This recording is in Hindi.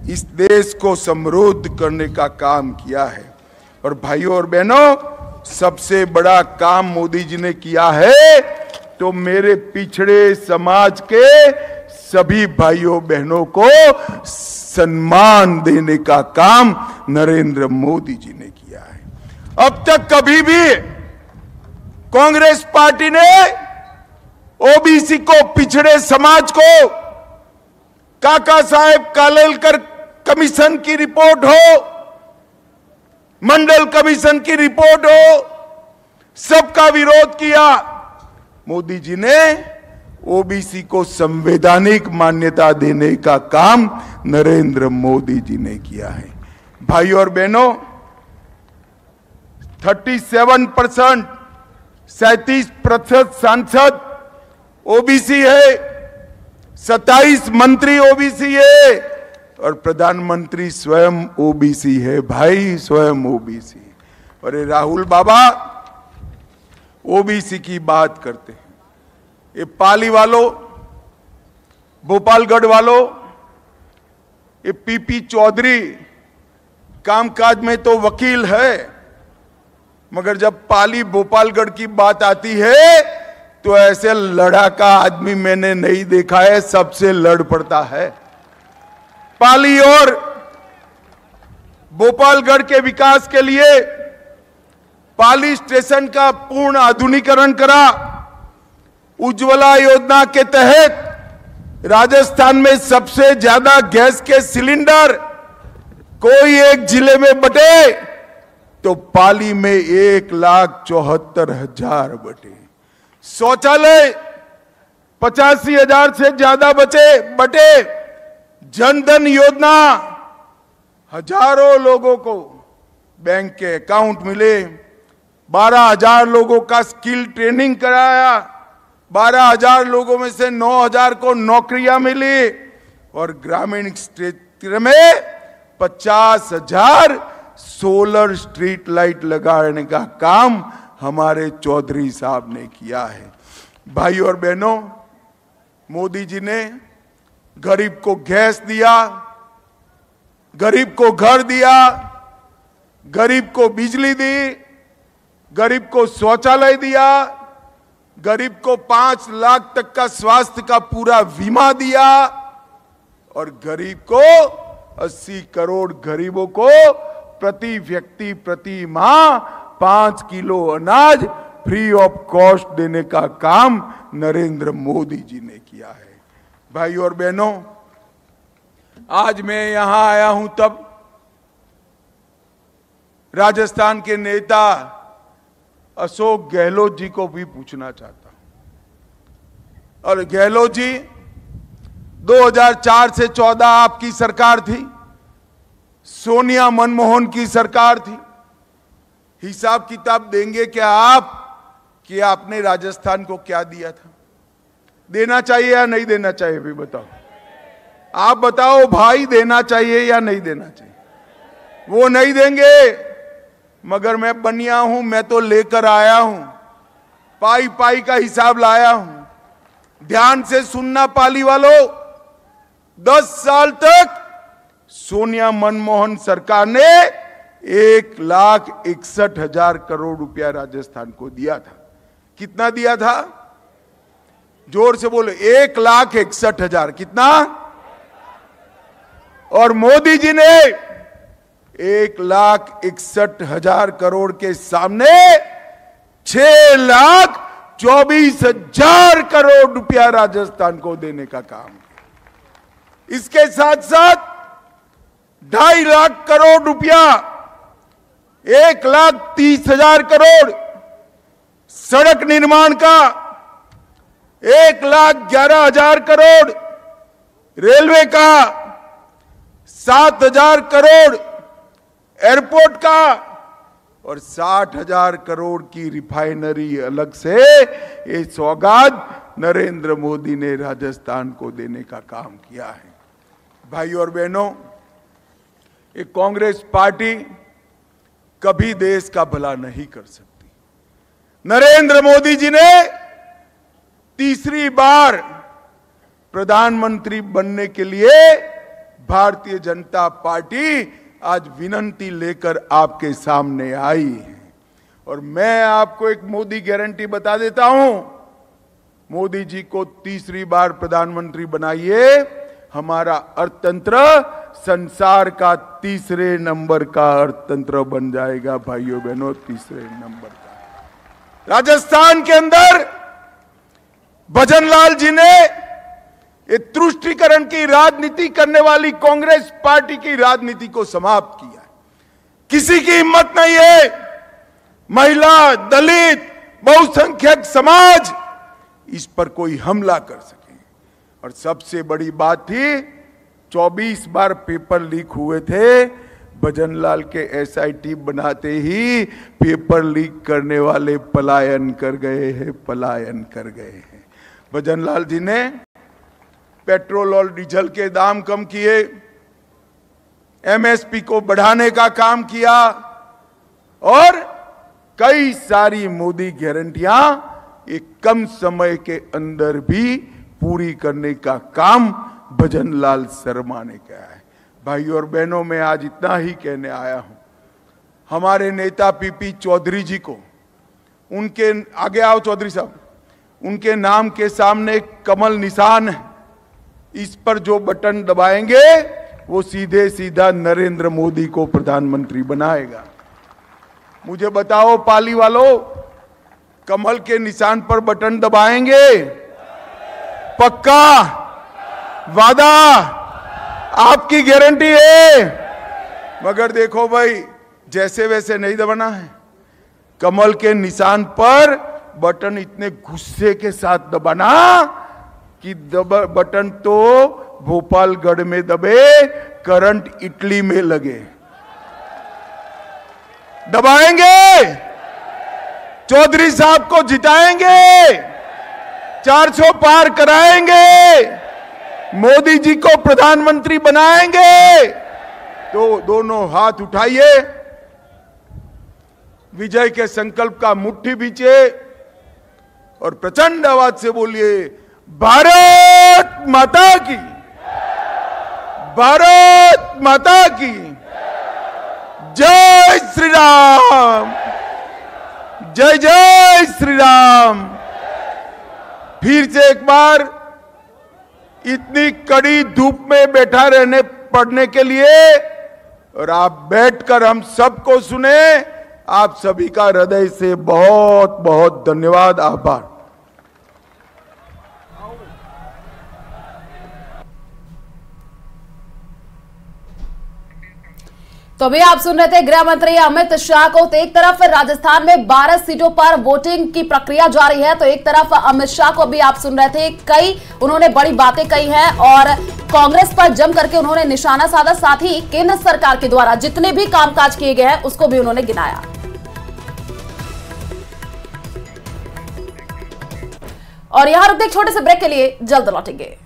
इस देश को समृद्ध करने का काम किया है। और भाइयों और बहनों, सबसे बड़ा काम मोदी जी ने किया है तो मेरे पिछड़े समाज के सभी भाइयों बहनों को सम्मान देने का काम नरेंद्र मोदी जी ने किया है। अब तक कभी भी कांग्रेस पार्टी ने ओबीसी को, पिछड़े समाज को, काका साहेब कालेलकर कमीशन की रिपोर्ट हो, मंडल कमीशन की रिपोर्ट हो, सबका विरोध किया। मोदी जी ने ओबीसी को संवैधानिक मान्यता देने का काम नरेंद्र मोदी जी ने किया है। भाइयों और बहनों, 37% 37% सांसद ओबीसी है, 27 मंत्री ओबीसी है और प्रधानमंत्री स्वयं ओबीसी है। भाई स्वयं ओबीसी। और ये राहुल बाबा ओबीसी की बात करते हैं। ये पाली वालों, भोपालगढ़ वालों, ये पीपी चौधरी कामकाज में तो वकील है, मगर जब पाली भोपालगढ़ की बात आती है तो ऐसे लड़ाका आदमी मैंने नहीं देखा है, सबसे लड़ पड़ता है। पाली और भोपालगढ़ के विकास के लिए पाली स्टेशन का पूर्ण आधुनिकीकरण करा। उज्ज्वला योजना के तहत राजस्थान में सबसे ज्यादा गैस के सिलेंडर कोई एक जिले में बटे तो पाली में 1,74,000 बटे। शौचालय 85,000 से ज्यादा बटे। जनधन योजना हजारों लोगों को बैंक के अकाउंट मिले। 12,000 लोगों का स्किल ट्रेनिंग कराया। 12,000 लोगों में से 9,000 को नौकरियां मिली। और ग्रामीण क्षेत्र में 50,000 सोलर स्ट्रीट लाइट लगाने का काम हमारे चौधरी साहब ने किया है। भाइयों और बहनों, मोदी जी ने गरीब को गैस दिया, गरीब को घर दिया, गरीब को बिजली दी, गरीब को शौचालय दिया, गरीब को 5 लाख तक का स्वास्थ्य का पूरा बीमा दिया और गरीब को 80 करोड़ गरीबों को प्रति व्यक्ति प्रति माह 5 किलो अनाज फ्री ऑफ कॉस्ट देने का काम नरेंद्र मोदी जी ने किया है। भाइयों और बहनों, आज मैं यहां आया हूं तब राजस्थान के नेता अशोक गहलोत जी को भी पूछना चाहता हूं। और गहलोत जी, 2004 से 14 आपकी सरकार थी, सोनिया मनमोहन की सरकार थी। हिसाब किताब देंगे क्या आप कि आपने राजस्थान को क्या दिया था? देना चाहिए या नहीं देना चाहिए? भी बताओ, आप बताओ भाई, देना चाहिए या नहीं देना चाहिए? वो नहीं देंगे, मगर मैं बनिया हूं, मैं तो लेकर आया हूं, पाई पाई का हिसाब लाया हूं। ध्यान से सुनना पाली वालों, 10 साल तक सोनिया मनमोहन सरकार ने 1,61,000 करोड़ रुपया राजस्थान को दिया था। कितना दिया था? जोर से बोलो, 1,61,000। कितना? और मोदी जी ने 1,61,000 करोड़ के सामने 6,24,000 करोड़ रुपया राजस्थान को देने का काम किया। इसके साथ साथ 2.5 लाख करोड़ रुपया, 1,30,000 करोड़ सड़क निर्माण का, 1,11,000 करोड़ रेलवे का, 7,000 करोड़ एयरपोर्ट का और 60,000 करोड़ की रिफाइनरी अलग से ये सौगात नरेंद्र मोदी ने राजस्थान को देने का काम किया है। भाइयों और बहनों, ये कांग्रेस पार्टी कभी देश का भला नहीं कर सकती। नरेंद्र मोदी जी ने तीसरी बार प्रधानमंत्री बनने के लिए भारतीय जनता पार्टी आज विनंती लेकर आपके सामने आई है। और मैं आपको एक मोदी गारंटी बता देता हूं, मोदी जी को तीसरी बार प्रधानमंत्री बनाइए, हमारा अर्थतंत्र संसार का तीसरे नंबर का अर्थतंत्र बन जाएगा। भाइयों बहनों, तीसरे नंबर का। राजस्थान के अंदर भजनलाल जी ने ये तुष्टीकरण की राजनीति करने वाली कांग्रेस पार्टी की राजनीति को समाप्त किया। किसी की हिम्मत नहीं है, महिला, दलित, बहुसंख्यक समाज इस पर कोई हमला कर सके। और सबसे बड़ी बात थी, 24 बार पेपर लीक हुए थे, भजनलाल के एसआईटी बनाते ही पेपर लीक करने वाले पलायन कर गए हैं, पलायन कर गए हैं। भजनलाल जी ने पेट्रोल और डीजल के दाम कम किए, एमएसपी को बढ़ाने का काम किया और कई सारी मोदी गारंटियां एक कम समय के अंदर भी पूरी करने का काम भजनलाल शर्मा ने किया है। भाइयों और बहनों, मैं आज इतना ही कहने आया हूं, हमारे नेता पीपी चौधरी जी को, उनके आगे आओ चौधरी साहब, उनके नाम के सामने एक कमल निशान है, इस पर जो बटन दबाएंगे वो सीधे सीधा नरेंद्र मोदी को प्रधानमंत्री बनाएगा। मुझे बताओ पाली वालों, कमल के निशान पर बटन दबाएंगे? पक्का? वादा? आपकी गारंटी है? मगर देखो भाई, जैसे वैसे नहीं दबाना है। कमल के निशान पर बटन इतने गुस्से के साथ दबाना कि बटन तो भोपालगढ़ में दबे, करंट इटली में लगे। दबाएंगे? चौधरी साहब को जिताएंगे? 400 पार कराएंगे? मोदी जी को प्रधानमंत्री बनाएंगे? तो दोनों हाथ उठाइए, विजय के संकल्प का मुट्ठी बीचे और प्रचंड आवाज से बोलिए, भारत माता की, भारत माता की जय श्री राम, जय जय श्री राम। फिर से एक बार इतनी कड़ी धूप में बैठा रहने पड़ने के लिए और आप बैठकर हम सबको सुने, आप सभी का हृदय से बहुत बहुत धन्यवाद, आभार। तो अभी आप सुन रहे थे गृह मंत्री अमित शाह को। तो एक तरफ राजस्थान में 12 सीटों पर वोटिंग की प्रक्रिया जारी है, तो एक तरफ अमित शाह को भी आप सुन रहे थे, कई उन्होंने बड़ी बातें कही हैं और कांग्रेस पर जम करके उन्होंने निशाना साधा। साथ ही केंद्र सरकार के द्वारा जितने भी कामकाज किए गए हैं उसको भी उन्होंने गिनाया। और यहां रुकते एक छोटे से ब्रेक के लिए, जल्द लौटेंगे।